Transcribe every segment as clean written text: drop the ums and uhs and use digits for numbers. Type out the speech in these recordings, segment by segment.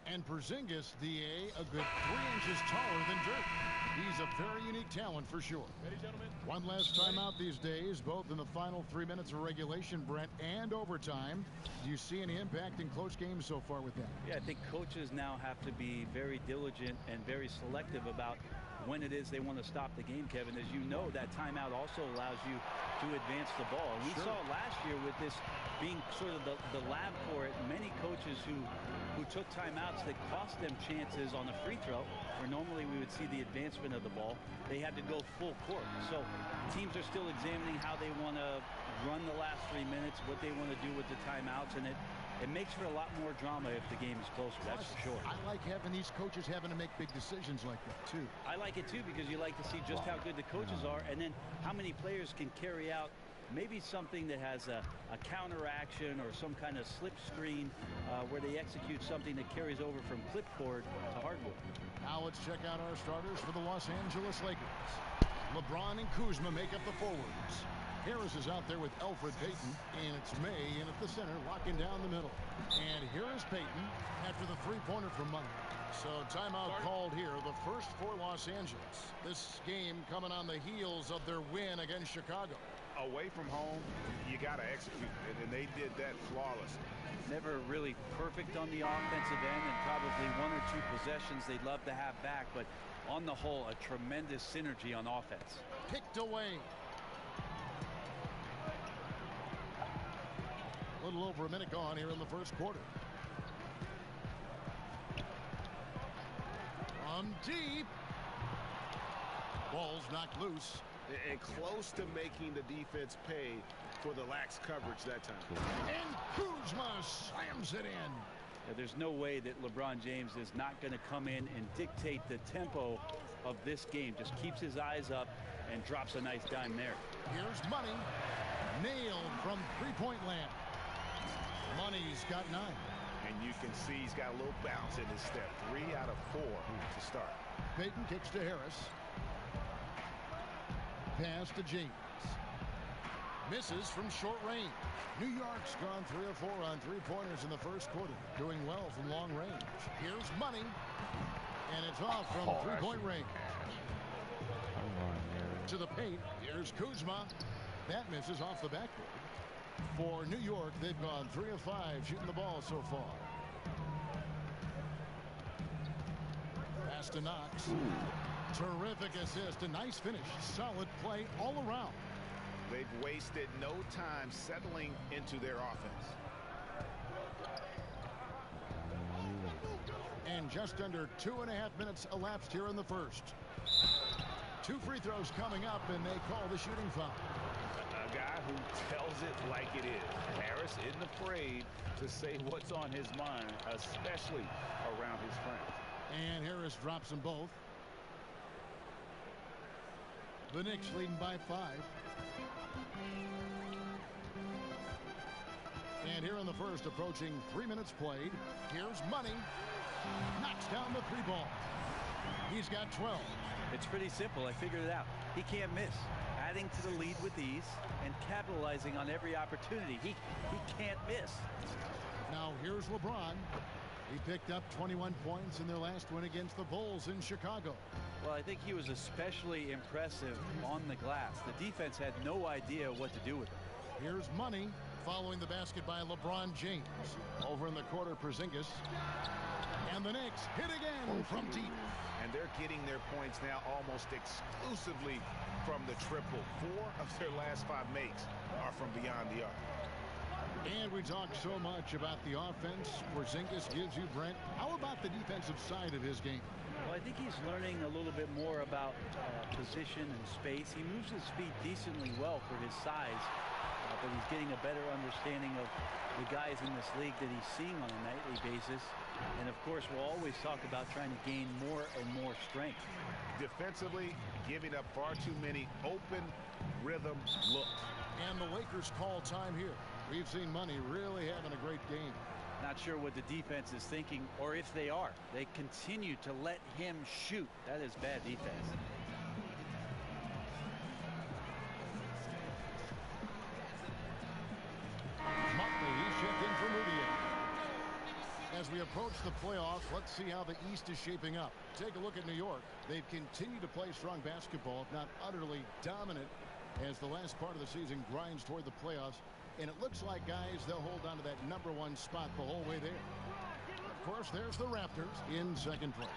And Porzingis, DA, a good 3 inches taller than Dirk. He's a very unique talent for sure. Ready, gentlemen? One last timeout these days, both in the final 3 minutes of regulation, Brent, and overtime. Do you see any impact in close games so far with that? Yeah, I think coaches now have to be very diligent and very selective about when it is they want to stop the game, Kevin. As you know, that timeout also allows you to advance the ball. And we saw last year with this being sort of the lab for it, many coaches who took timeouts that cost them chances on a free throw, where normally we would see the advancement of the ball, they had to go full court. So teams are still examining how they want to run the last 3 minutes, what they want to do with the timeouts, and it makes for a lot more drama if the game is closer, that's for sure. I like having these coaches having to make big decisions like that, too. I like it, too, because you like to see just how good the coaches are and then how many players can carry out maybe something that has a counteraction or some kind of slip screen where they execute something that carries over from clipboard to hardwood. Now let's check out our starters for the Los Angeles Lakers. LeBron and Kuzma make up the forwards. Harris is out there with Elfrid Payton, and it's May in at the center, locking down the middle. And here is Payton after the three-pointer from Money. So timeout called here, the first for Los Angeles. This game coming on the heels of their win against Chicago. Away from home, you got to execute, and they did that flawlessly. Never really perfect on the offensive end, and probably 1 or 2 possessions they'd love to have back, but on the whole, a tremendous synergy on offense. Picked away. A little over a minute gone here in the first quarter. From deep. Ball's knocked loose. And close to making the defense pay for the lax coverage that time. And Kuzma slams it in. Yeah, there's no way that LeBron James is not going to come in and dictate the tempo of this game. Just keeps his eyes up and drops a nice dime there. Here's Money. Nailed from three-point land. Money's got 9. And you can see he's got a little bounce in his step. 3 out of 4 to start. Payton kicks to Harris. Pass to James. Misses from short range. New York's gone 3 of 4 on three-pointers in the first quarter. Doing well from long range. Here's Money. And it's off from three-point range. To the paint. Here's Kuzma. That misses off the backboard. For New York, they've gone 3 of 5 shooting the ball so far. Pass to Knox. Terrific assist. A nice finish. Solid play all around. They've wasted no time settling into their offense. And just under 2.5 minutes elapsed here in the first. 2 free throws coming up, and they call the shooting foul. A guy who tells it like it is. Harris isn't afraid to say what's on his mind, especially around his friends. And Harris drops them both. The Knicks leading by 5. And here in the first, approaching 3 minutes played. Here's Money. Knocks down the 3-ball. He's got 12. It's pretty simple. I figured it out. He can't miss. Adding to the lead with ease and capitalizing on every opportunity. He can't miss. Now here's LeBron. He picked up 21 points in their last win against the Bulls in Chicago. Well, I think he was especially impressive on the glass. The defense had no idea what to do with him. Here's Money following the basket by LeBron James. Over in the quarter, Porzingis. And the Knicks hit again from deep. And they're getting their points now almost exclusively from the triple. 4 of their last 5 makes are from beyond the arc. And we talked so much about the offense Porzingis gives you, Brent. How about the defensive side of his game? Well, I think he's learning a little bit more about position and space. He moves his feet decently well for his size, but he's getting a better understanding of the guys in this league that he's seeing on a nightly basis. And, of course, we'll always talk about trying to gain more and more strength. Defensively, giving up far too many open rhythm looks. And the Lakers call time here. We've seen Money really having a great game. Not sure what the defense is thinking, or if they are. They continue to let him shoot. That is bad defense. Motley, he's checked in for Mudiay. As we approach the playoffs, let's see how the East is shaping up. Take a look at New York. They've continued to play strong basketball, if not utterly dominant, as the last part of the season grinds toward the playoffs. And it looks like, guys, they'll hold on to that #1 spot the whole way there. Of course, there's the Raptors in second place.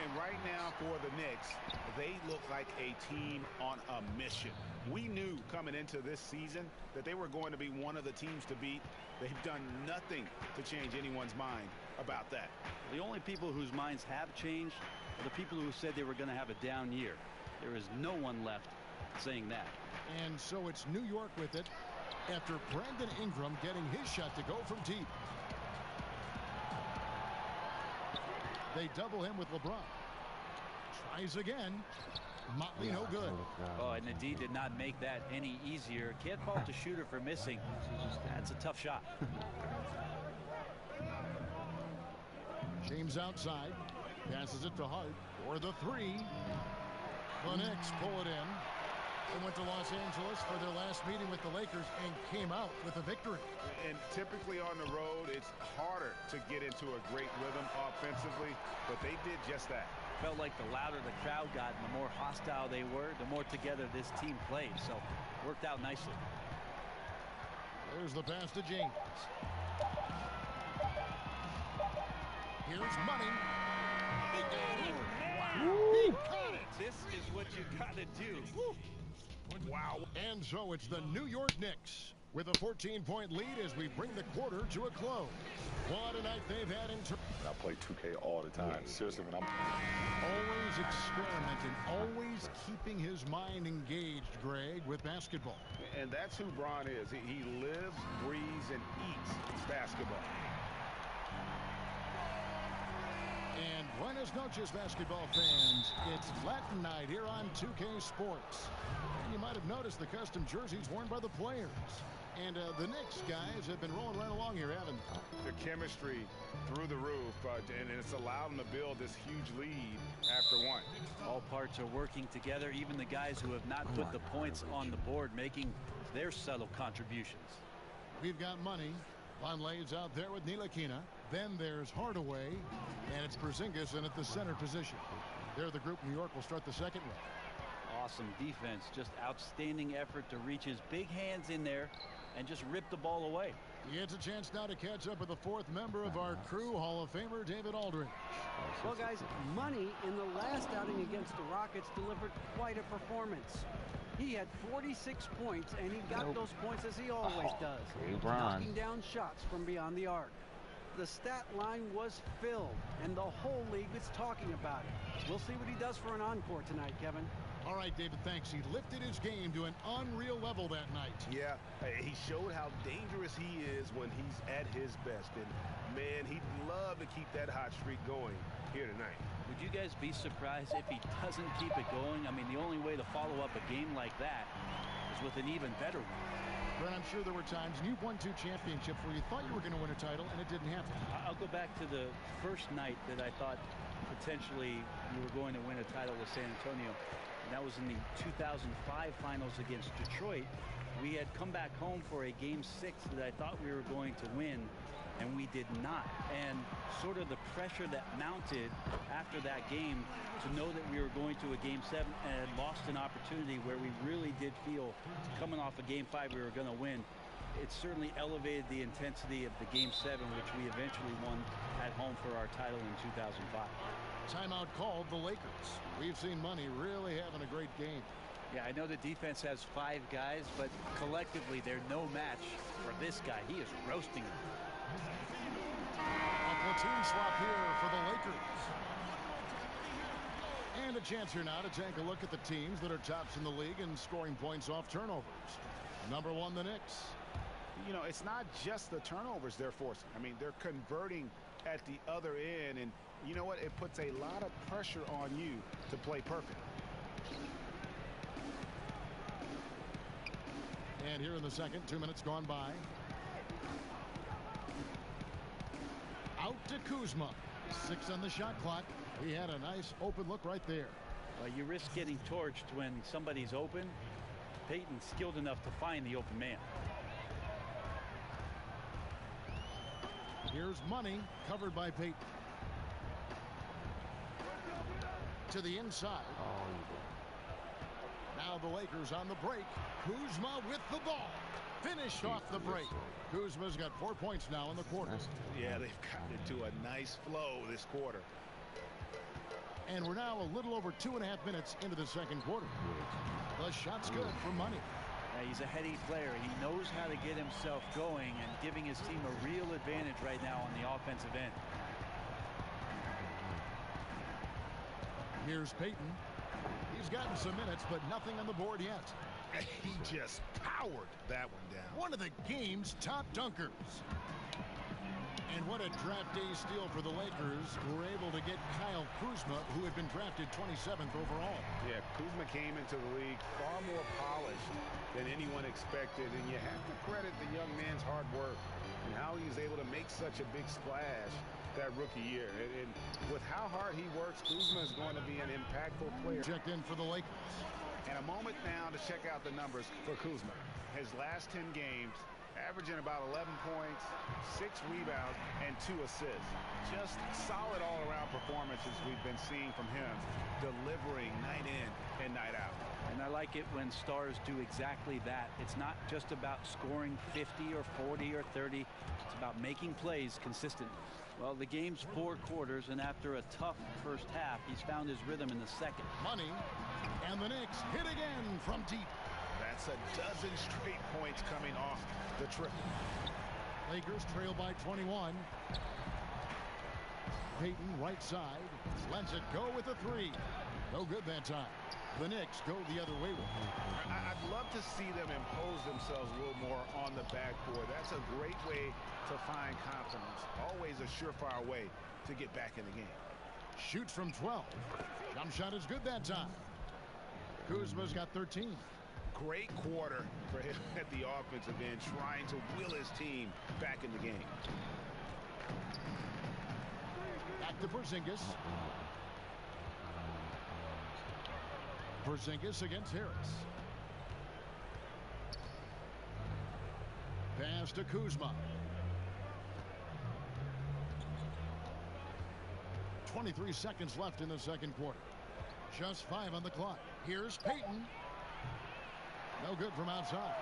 And right now for the Knicks, they look like a team on a mission. We knew coming into this season that they were going to be one of the teams to beat. They've done nothing to change anyone's mind about that. The only people whose minds have changed are the people who said they were going to have a down year. There is no one left saying that. And so it's New York with it after Brandon Ingram getting his shot to go from deep. They double him with LeBron. Tries again. Motley no good. Oh, and Nadeed did not make that any easier. Can't fault the shooter for missing. That's a tough shot. James outside. Passes it to Hart for the three. The Knicks pull it in. They went to Los Angeles for their last meeting with the Lakers and came out with a victory. And typically on the road, it's harder to get into a great rhythm offensively, but they did just that. Felt like the louder the crowd got and the more hostile they were, the more together this team played. So worked out nicely. There's the pass to James. Here's Money. He got it. Wow. He caught it. This is what you got to do. Woo. Wow. And so it's the New York Knicks with a 14-point lead as we bring the quarter to a close. What a night they've had in I play 2K all the time. Seriously, when I'm always experimenting, always keeping his mind engaged, Greg, with basketball. And that's who Bron is. He lives, breathes, and eats basketball. And buenas noches, basketball fans. It's Latin night here on 2K Sports. And you might have noticed the custom jerseys worn by the players. And the Knicks guys have been rolling right along here, haven't they? The chemistry through the roof, and it's allowed them to build this huge lead after one. All parts are working together, even the guys who have not put the points on the board making their subtle contributions. We've got Money. Vonleh's out there with Ntilikina. Then there's Hardaway, and it's Porzingis in at the center position. They're the group. New York will start the second round. Awesome defense, just outstanding effort to reach his big hands in there and just rip the ball away. He gets a chance now to catch up with the fourth member of our crew, Hall of Famer David Aldridge. Well, guys, Money in the last outing against the Rockets delivered quite a performance. He had 46 points, and he got those points as he always does, knocking down shots from beyond the arc. The stat line was filled, and the whole league is talking about it. We'll see what he does for an encore tonight, Kevin. All right, David, thanks. He lifted his game to an unreal level that night. Yeah, he showed how dangerous he is when he's at his best. And, man, he'd love to keep that hot streak going here tonight. Would you guys be surprised if he doesn't keep it going? I mean, the only way to follow up a game like that is with an even better one. But I'm sure there were times, and you've won 2 championships, where you thought you were going to win a title, and it didn't happen. I'll go back to the first night that I thought potentially we were going to win a title with San Antonio. And that was in the 2005 finals against Detroit. We had come back home for a Game 6 that I thought we were going to win, and we did not. And sort of the pressure that mounted after that game to know that we were going to a Game 7 and had lost an opportunity where we really did feel coming off a Game 5 we were going to win. It certainly elevated the intensity of the Game 7, which we eventually won at home for our title in 2005. Timeout called the Lakers. We've seen Money really having a great game. Yeah, I know the defense has 5 guys, but collectively they're no match for this guy. He is roasting them. A platoon swap here for the Lakers. And a chance here now to take a look at the teams that are tops in the league in scoring points off turnovers. Number 1, the Knicks. You know, it's not just the turnovers they're forcing. I mean, they're converting at the other end, and you know what? It puts a lot of pressure on you to play perfect. And here in the second, 2 minutes gone by. Out to Kuzma. 6 on the shot clock. He had a nice open look right there. Well, you risk getting torched when somebody's open. Payton's skilled enough to find the open man. Here's Money, covered by Payton. To the inside. Now the Lakers on the break. Kuzma with the ball. Finished off the break. Kuzma's got 4 points now in the quarter. Yeah, they've gotten into a nice flow this quarter. And we're now a little over 2.5 minutes into the second quarter. The shot's good for Money. Yeah, he's a heady player. He knows how to get himself going and giving his team a real advantage right now on the offensive end. Here's Payton. He's gotten some minutes, but nothing on the board yet. He just powered that one down. One of the game's top dunkers. And what a draft day steal for the Lakers, who were able to get Kyle Kuzma, who had been drafted 27th overall. Yeah, Kuzma came into the league far more polished than anyone expected, and you have to credit the young man's hard work and how he was able to make such a big splash that rookie year. And with how hard he works, Kuzma is going to be an impactful player. Checked in for the Lakers. And a moment now to check out the numbers for Kuzma. His last 10 games, averaging about 11 points, 6 rebounds, and 2 assists. Just solid all-around performances we've been seeing from him, delivering night in and night out. And I like it when stars do exactly that. It's not just about scoring 50 or 40 or 30. It's about making plays consistently. Well, the game's 4 quarters, and after a tough first half, he's found his rhythm in the second. Money, and the Knicks hit again from deep. That's a dozen straight points coming off the triple. Lakers trail by 21. Payton right side, lets it go with a 3. No good that time. The Knicks go the other way with it. I'd love to see them impose themselves a little more on the backboard. That's a great way to find confidence. Always a surefire way to get back in the game. Shoots from 12. Jump shot is good that time. Kuzma's got 13. Great quarter for him at the offensive end, trying to will his team back in the game. Back to Porzingis. Porzingis against Harris. Pass to Kuzma. 23 seconds left in the second quarter. Just 5 on the clock. Here's Payton. No good from outside.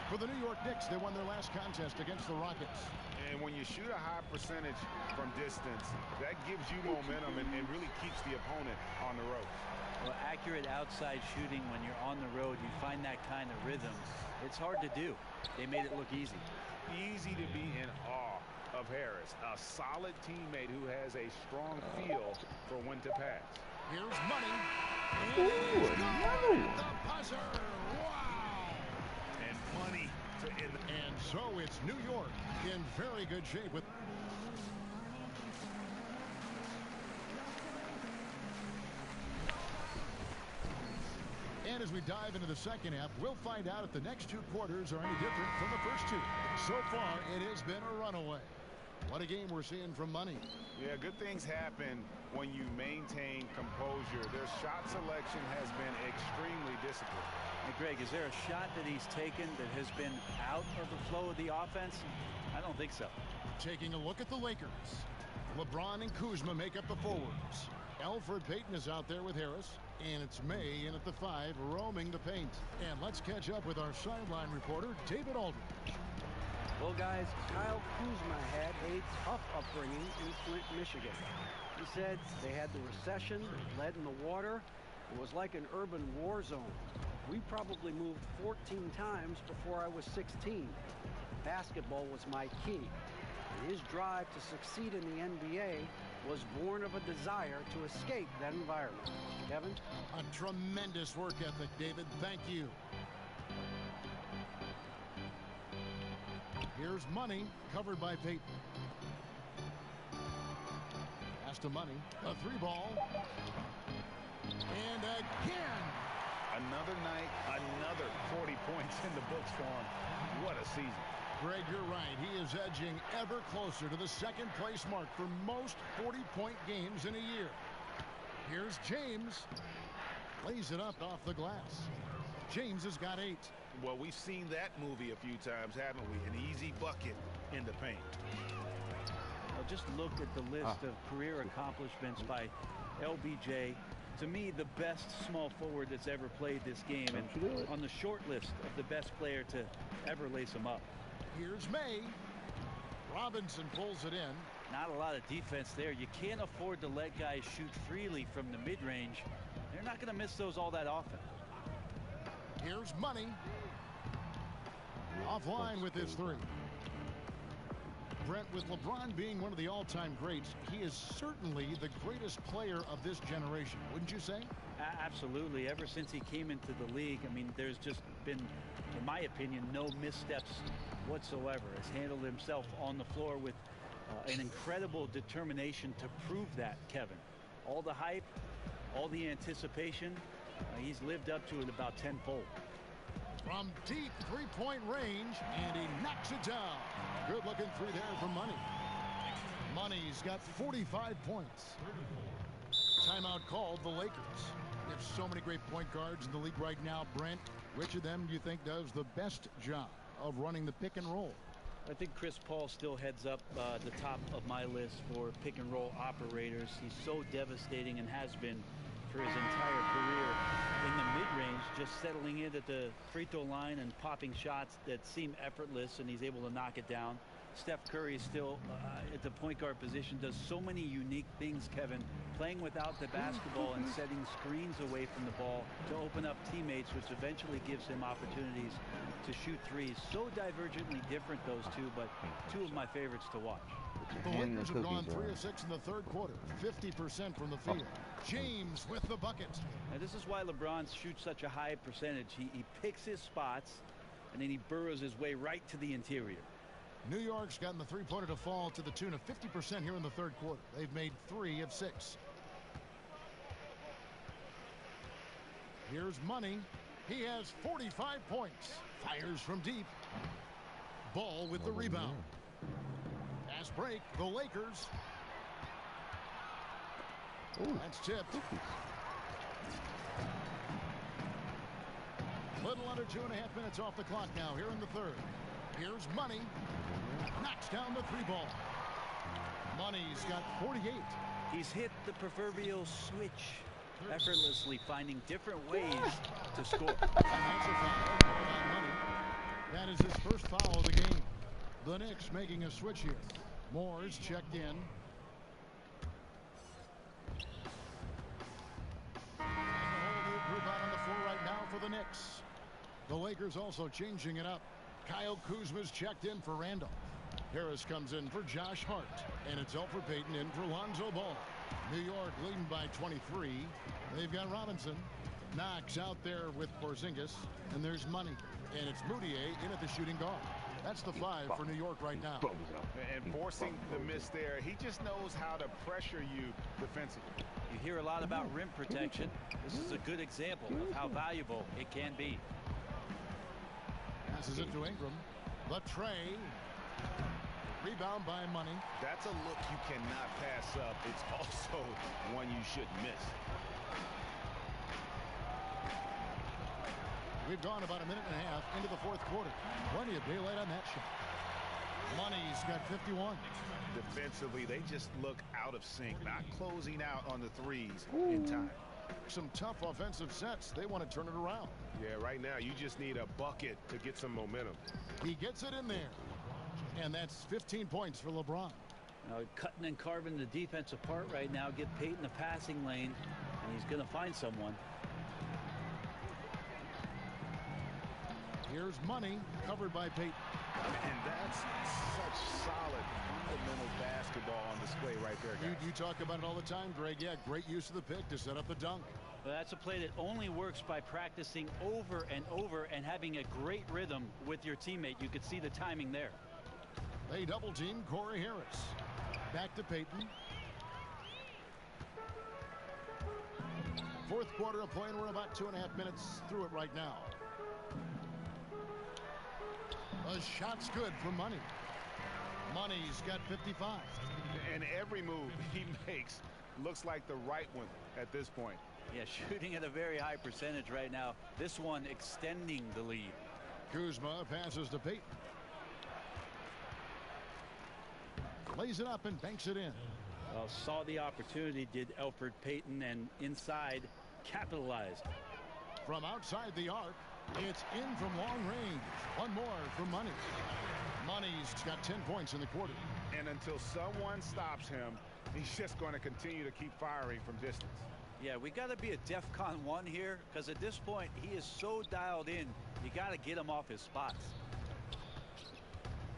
For the New York Knicks, they won their last contest against the Rockets. And when you shoot a high percentage from distance, that gives you momentum and really keeps the opponent on the ropes. Well, accurate outside shooting when you're on the road, you find that kind of rhythm. It's hard to do. They made it look easy. Easy to be in awe of Harris, a solid teammate who has a strong feel for when to pass. Here's Money. And the buzzer. Wow. And Money to end. And so it's New York in very good shape with. And as we dive into the second half, we'll find out if the next 2 quarters are any different from the first 2. So far, it has been a runaway. What a game we're seeing from Money. Yeah, good things happen when you maintain composure. Their shot selection has been extremely disciplined. Hey, Greg, is there a shot that he's taken that has been out of the flow of the offense? I don't think so. Taking a look at the Lakers. LeBron and Kuzma make up the forwards. Elfrid Payton is out there with Harris. And it's May in at the 5, roaming the paint. And let's catch up with our sideline reporter, David Aldridge. Well, guys, Kyle Kuzma had a tough upbringing in Flint, Michigan. He said they had the recession, lead in the water. It was like an urban war zone. We probably moved 14 times before I was 16. Basketball was my key. And his drive to succeed in the NBA was born of a desire to escape that environment. Kevin? A tremendous work ethic, David. Thank you. Here's Money, covered by Payton. Pass to Money. A 3-ball. And again. Another night, another 40 points in the books for him. What a season. Greg, you're right. He is edging ever closer to the second-place mark for most 40-point games in a year. Here's James. Lays it up off the glass. James has got 8. Well, we've seen that movie a few times, haven't we? An easy bucket in the paint. Just look at the list of career accomplishments by LBJ. To me, the best small forward that's ever played this game, and on the short list of the best player to ever lace him up. Here's May. Robinson pulls it in. Not a lot of defense there. You can't afford to let guys shoot freely from the mid-range. They're not going to miss those all that often. Here's Money. Offline with his three. Brent, with LeBron being one of the all-time greats, he is certainly the greatest player of this generation, wouldn't you say? Absolutely. Ever since he came into the league, I mean, there's just been, in my opinion, no missteps whatsoever. Has handled himself on the floor with an incredible determination to prove that, Kevin. All the hype, all the anticipation, he's lived up to it about tenfold. From deep three-point range, and he knocks it down. Good looking three there for Money. Money's got 45 points. Timeout called the Lakers. There's so many great point guards in the league right now, Brent. Which of them do you think does the best job of running the pick and roll? I think Chris Paul still heads up the top of my list for pick and roll operators. He's so devastating and has been for his entire career in the mid-range, just settling in at the free throw line and popping shots that seem effortless, and he's able to knock it down. Steph Curry is still at the point guard position, does so many unique things, Kevin, playing without the basketball and setting screens away from the ball to open up teammates, which eventually gives him opportunities to shoot threes. So divergently different, those two, but two of my favorites to watch. The Lakers have gone 3 of 6 in the third quarter, 50% from the field. James with the bucket. Now, this is why LeBron shoots such a high percentage. He picks his spots, and then he burrows his way right to the interior. New York's gotten the three-pointer to fall to the tune of 50% here in the third quarter. They've made 3 of 6. Here's Money. He has 45 points. Fires from deep. Ball with the rebound. Fast break, the Lakers. Ooh. That's tipped. Little under 2.5 minutes off the clock now here in the third. Here's Money. Knocks down the three ball. Money's got 48. He's hit the proverbial switch, effortlessly finding different ways to score. And that's a foul on Money. That is his first foul of the game. The Knicks making a switch here. Moore's checked in. And a whole new group out on the floor right now for the Knicks. The Lakers also changing it up. Kyle Kuzma's checked in for Randolph. Harris comes in for Josh Hart. And it's Elfrid Payton in for Lonzo Ball. New York leading by 23. They've got Robinson. Knox out there with Porzingis. And there's Money. And it's Moutier in at the shooting guard. That's the 5 for New York right now. And forcing the miss there, he just knows how to pressure you defensively. You hear a lot about rim protection. This is a good example of how valuable it can be. Passes it to Ingram. The tray. Rebound by Money. That's a look you cannot pass up. It's also one you shouldn't miss. We've gone about a minute and a half into the fourth quarter. Plenty of daylight on that shot. Money's got 51. Defensively, they just look out of sync, not closing out on the threes in time. Some tough offensive sets. They want to turn it around. Yeah, right now you just need a bucket to get some momentum. He gets it in there. And that's 15 points for LeBron. Cutting and carving the defense apart right now. Get Payton the passing lane, and he's going to find someone. Here's Money, covered by Payton. And that's such solid fundamental basketball on display right there, guys. You talk about it all the time, Greg. Yeah, great use of the pick to set up the dunk. Well, that's a play that only works by practicing over and over and having a great rhythm with your teammate. You could see the timing there. They double team Corey Harris. Back to Payton. Fourth quarter of play, and we're about 2.5 minutes through it right now. The shot's good for Money. Money's got 55. And every move he makes looks like the right one at this point. Yeah, shooting at a very high percentage right now. This one extending the lead. Kuzma passes to Payton. Lays it up and banks it in. Well, saw the opportunity, did Elfrid Payton, and inside capitalized. From outside the arc, it's in from long range. One more for Money. Money's got 10 points in the quarter. And until someone stops him, he's just going to continue to keep firing from distance. Yeah, we got to be a DEFCON 1 here, because at this point, he is so dialed in, you got to get him off his spots.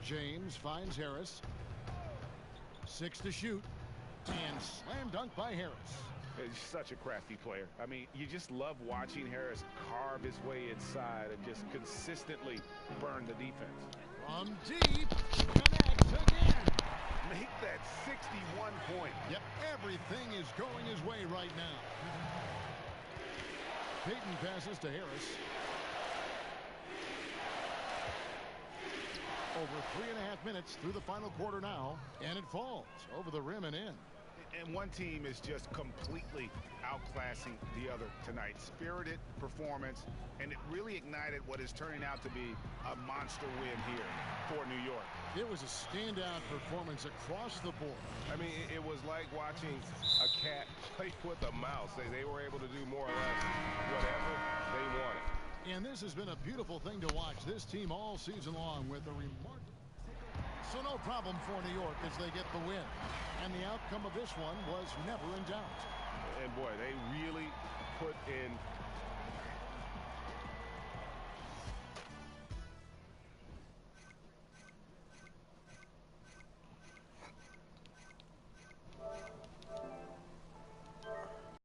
James finds Harris. 6 to shoot. And slam dunk by Harris. He's such a crafty player. I mean, you just love watching Harris carve his way inside and just consistently burn the defense. From deep, connects again. Make that 61 point. Yep, everything is going his way right now. Payton passes to Harris. Over 3.5 minutes through the final quarter now, and it falls over the rim and in. And one team is just completely outclassing the other tonight. Spirited performance, and it really ignited what is turning out to be a monster win here for New York. It was a standout performance across the board. I mean, it was like watching a cat play with a mouse. They were able to do more or less whatever they wanted. And this has been a beautiful thing to watch this team all season long with a remarkable. So no problem for New York as they get the win. And the outcome of this one was never in doubt. And boy, they really put in